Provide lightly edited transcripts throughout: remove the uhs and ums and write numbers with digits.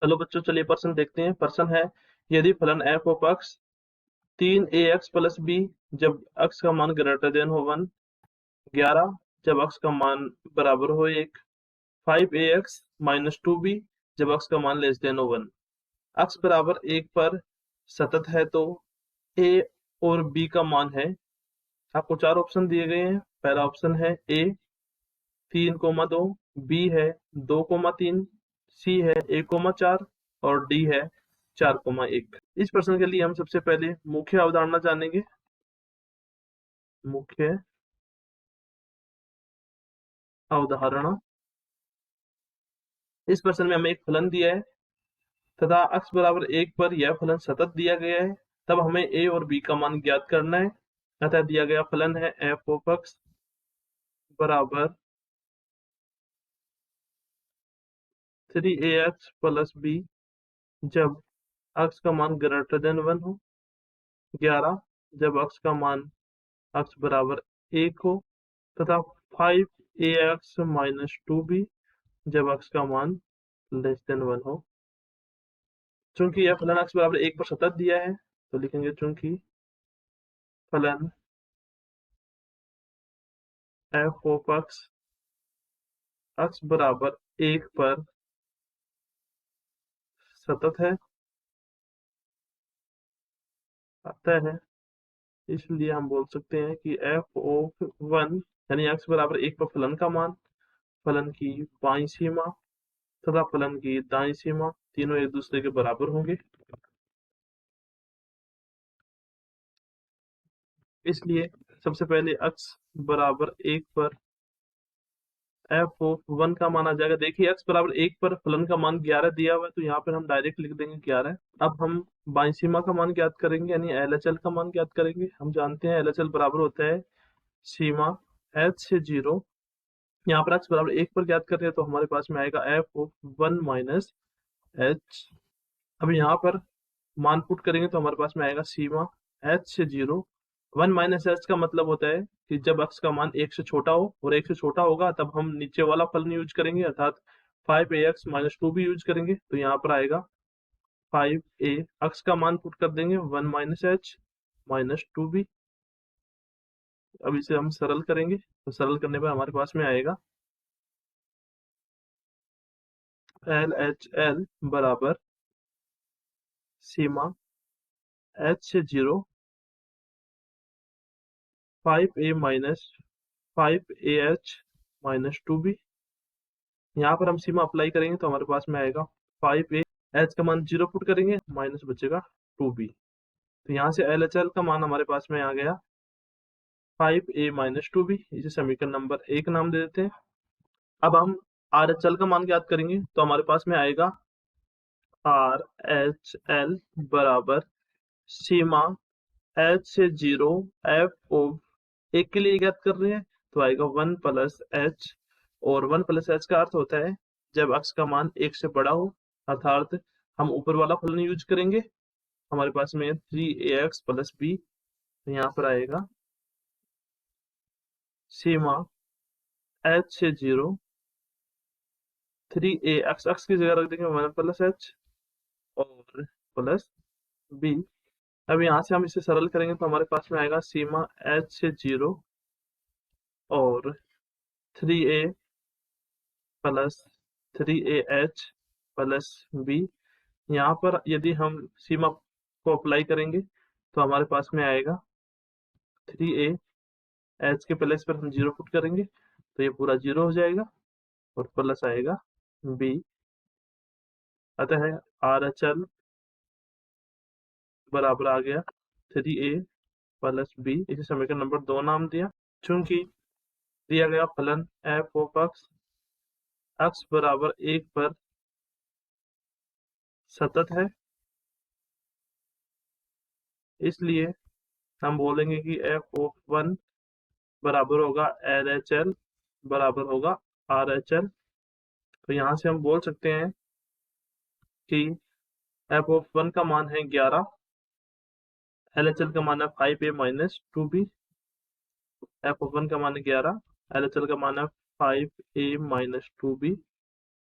Hello बच्चों, चलिए प्रश्न देखते हैं। प्रश्न है, यदि फलन f of x 3ax plus b जब x का मान ग्रेटर देन हो 1, 11 जब x का मान बराबर हो 1, 5ax माइनस 2b जब x का मान लेस देन हो 1, x बराबर 1 पर सतत है तो a और b का मान है। आपको चार ऑप्शन दिए गए हैं। पहला ऑप्शन है a 3,2, बी है 2,3, सी है 1,4 और डी है 4,1। इस प्रश्न के लिए हम सबसे पहले मुख्य अवधारणा जानेंगे। मुख्य अवधारणा, इस प्रश्न में हमें एक फलन दिया है तथा x बराबर 1 पर यह फलन सतत दिया गया है। तब हमें a और b का मान ज्ञात करना है। अतः दिया गया फलन है f ऑफ x बराबर 3ax प्लस b जब x का मान ग्रेटर देन 1 हो, 11 जब x का मान x बराबर 1 हो तथा 5ax माइनस 2b जब x का मान लेस देन 1 हो। चूंकि यह फलन x बराबर 1 पर सतत दिया है तो लिखेंगे चूंकि फलन f ऑफ x बराबर 1 पर सतत है, अतः है, इसलिए हम बोल सकते हैं कि f ऑफ 1 यानी x बराबर 1 पर फलन का मान, फलन की बाईं सीमा तथा फलन की दाईं सीमा तीनों एक दूसरे के बराबर होंगे। इसलिए सबसे पहले x बराबर 1 पर f ऑफ 1 का मान आ जाएगा। देखिए x बराबर 1 पर फलन का मान 11 दिया हुआ है तो यहाँ पर हम डायरेक्ट लिख देंगे 11। अब हम बाईं सीमा का मान ज्ञात करेंगे यानी LHL का मान ज्ञात करेंगे। हम जानते हैं LHL बराबर होता है सीमा h से 0। यहाँ पर x बराबर 1 पर ज्ञात कर रहे हैं तो हमारे पास में आएगा f ऑफ 1 माइनस h। अब यहाँ पर मान पुट करेंगे तो हमारे पास में आएगा सीमा h से 0। 1 माइनस h का मतलब होता है कि जब x का मान 1 से छोटा हो, और 1 से छोटा होगा तब हम नीचे वाला फलन यूज करेंगे अर्थात 5ax माइनस 2b यूज करेंगे। तो यहाँ पर आएगा 5a, x का मान पुट कर देंगे 1 माइनस h माइनस 2b। अब इसे हम सरल करेंगे तो सरल करने पर हमारे पास में आएगा LHL बराबर सीमा h से 0 5a minus 5ah minus 2b। यहाँ पर हम सीमा अप्लाई करेंगे तो हमारे पास में आएगा 5a, h का मान 0 पुट करेंगे माइनस बचेगा 2b। तो यहाँ से LHL का मान हमारे पास में आ गया 5a माइनस 2b। इसे समीकरण नंबर 1 नाम दे देते हैं। अब हम RHL का मान ज्ञात करेंगे तो हमारे पास में आएगा RHL बराबर सीमा h से 0 f ऑफ 1 के लिए ज्ञात कर रहे हैं तो आएगा 1 प्लस h, और 1 प्लस h का अर्थ होता है जब x का मान 1 से बड़ा हो, अर्थात हम ऊपर वाला फलन यूज करेंगे। हमारे पास में 3ax प्लस b, तो यहाँ पर आएगा सीमा h से 0 3ax, x की जगह रख देंगे 1 प्लस h और प्लस b। अब यहाँ से हम इसे सरल करेंगे तो हमारे पास में आएगा सीमा h से 0 और 3a plus 3ah plus b। यहाँ पर यदि हम सीमा को अप्लाई करेंगे तो हमारे पास में आएगा 3a, h के प्लेस पर हम 0 पुट करेंगे तो ये पूरा 0 हो जाएगा और प्लस आएगा b। अतः RHL बराबर आ गया 3a प्लस b। इसे समीकरण नंबर 2 नाम दिया। चूंकि दिया गया फलन f ऑफ x बराबर 1 पर सतत है, इसलिए हम बोलेंगे कि f ऑफ 1 बराबर होगा LHL बराबर होगा RHL। तो यहाँ से हम बोल सकते हैं कि f ऑफ 1 का मान है 11, LHL का मान है 5a minus 2b। f of 1 का मान है 11, LHL का मान है 5a माइनस 2b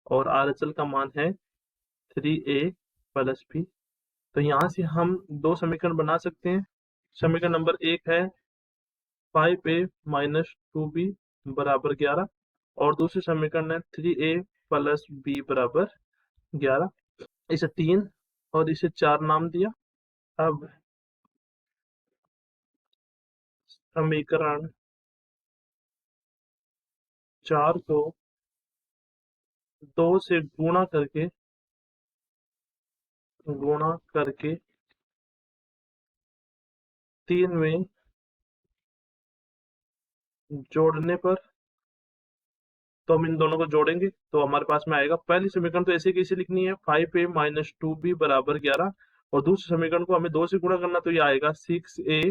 और RHL का मान है 3a प्लस बी। तो यहाँ से हम दो समीकरण बना सकते हैं। समीकरण नंबर 1 है 5a माइनस 2b बराबर 11, और दूसरे समीकरण है 3a प्लस b बराबर 11। इसे 3 और इसे 4 नाम दिया। अब समीकरण 4 को 2 से गुणा करके 3 में जोड़ने पर, तो हम इन दोनों को जोड़ेंगे तो हमारे पास में आएगा, पहली समीकरण तो ऐसे कैसे लिखनी है 5a माइनस 2b बराबर 11, और दूसरे समीकरण को हमें 2 से गुणा करना, तो ये आएगा 6a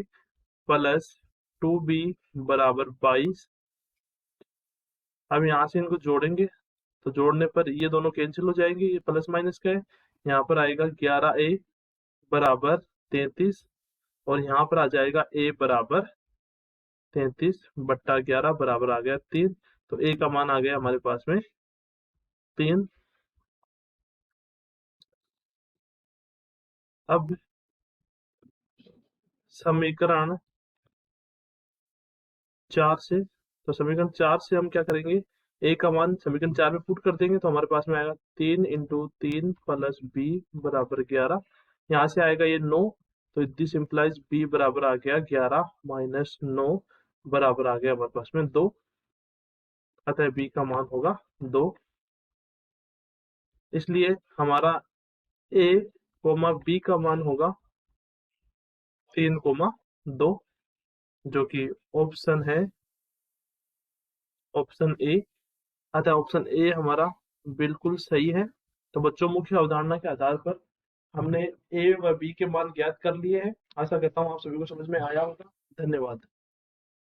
प्लस 2b बराबर 22। अब यहाँ से इनको जोड़ेंगे तो जोड़ने पर ये दोनों कैंसिल हो जाएंगे, ये प्लस माइनस का है। यहाँ पर आएगा 11a बराबर 33, और यहाँ पर आ जाएगा a बराबर 33 बट्टा 11 बराबर आ गया 3। तो a का मान आ गया हमारे पास में 3। अब समीकरण 4 से, तो समीकरण 4 से हम क्या करेंगे, a का मान समीकरण 4 में पुट कर देंगे तो हमारे पास में आएगा 3 इंटू 3 प्लस b बराबर 11। यहाँ से आएगा ये 9, तो दिस इम्प्लाइज b बराबर आ गया 11 माइनस 9 बराबर आ गया हमारे पास में 2। अतः b का मान होगा 2। इसलिए हमारा a कोमा b का मान होगा 3,2, जो कि ऑप्शन है ऑप्शन ए। अतः ऑप्शन ए हमारा बिल्कुल सही है। तो बच्चों, मुख्य अवधारणा के आधार पर हमने ए व बी के मान ज्ञात कर लिए हैं। आशा करता हूँ आप सभी को समझ में आया होगा। धन्यवाद।